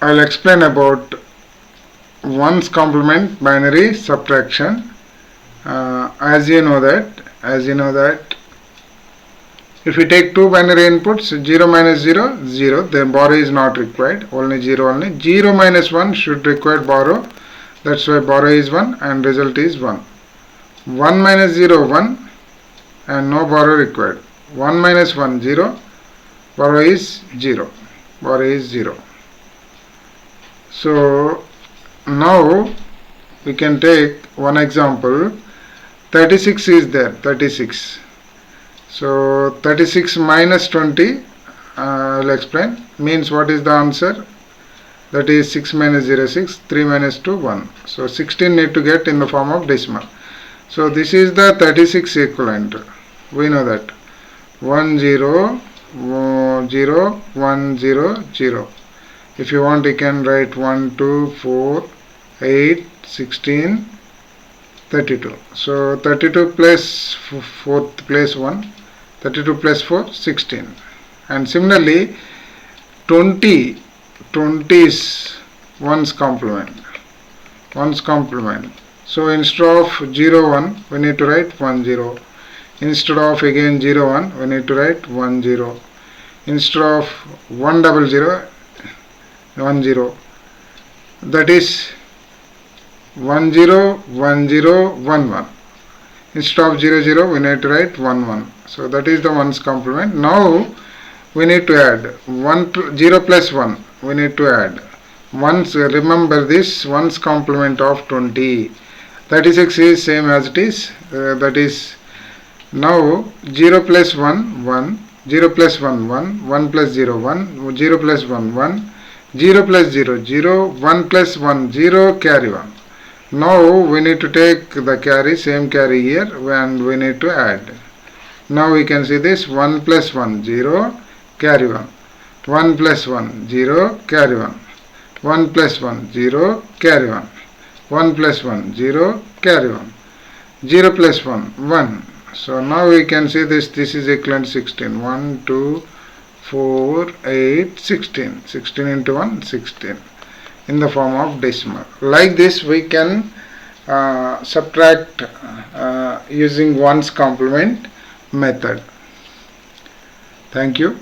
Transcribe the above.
I will explain about ones complement binary subtraction. As you know that if we take two binary inputs, 0 minus 0, 0, then borrow is not required, only 0 only. 0 minus 1 should require borrow, that's why borrow is 1 and result is 1. 1 minus 0, 1 and no borrow required. 1 minus 1, 0, borrow is 0, borrow is 0. So now we can take one example. 36 is there, 36. So 36 minus 20, I will explain, means what is the answer? That is 6 minus 0, 6, 3 minus 2, 1. So 16 need to get in the form of decimal. So this is the 36 equivalent. We know that 1 0 0 1 0 0. If you want, you can write 1 2 4 8 16 32. So 32 plus 4th place 1, 32 plus 4, 16. And similarly 20 is 1's complement. So instead of 0 1, we need to write 1 0. Instead of again 0 1, we need to write 1 0. Instead of 1 0 0, 1 0. That is 1 0 1 0 1 1. Instead of 0 0, we need to write 1 1. So that is the ones complement. Now we need to add 0 plus 1. We need to add once. Remember this ones complement of 20. 36 is same as it is. That is now 0 plus 1 1. 0 plus 1 1. 1 plus 0 1. 0 plus 1 1. 0 plus 0 0. 1 plus 1 0. Carry 1. Now we need to take the carry, same carry here, and we need to add. Now we can see this 1 plus 1 0, carry 1. 1 plus 1 0, carry 1. 1 plus 1 0, carry 1. 1 plus 1 0, carry 1. 0 plus 1 1. So now we can see this is equivalent 16. 1 2 4 8 16. 16 into 1 16 in the form of decimal. Like this we can subtract using ones complement method. Thank you.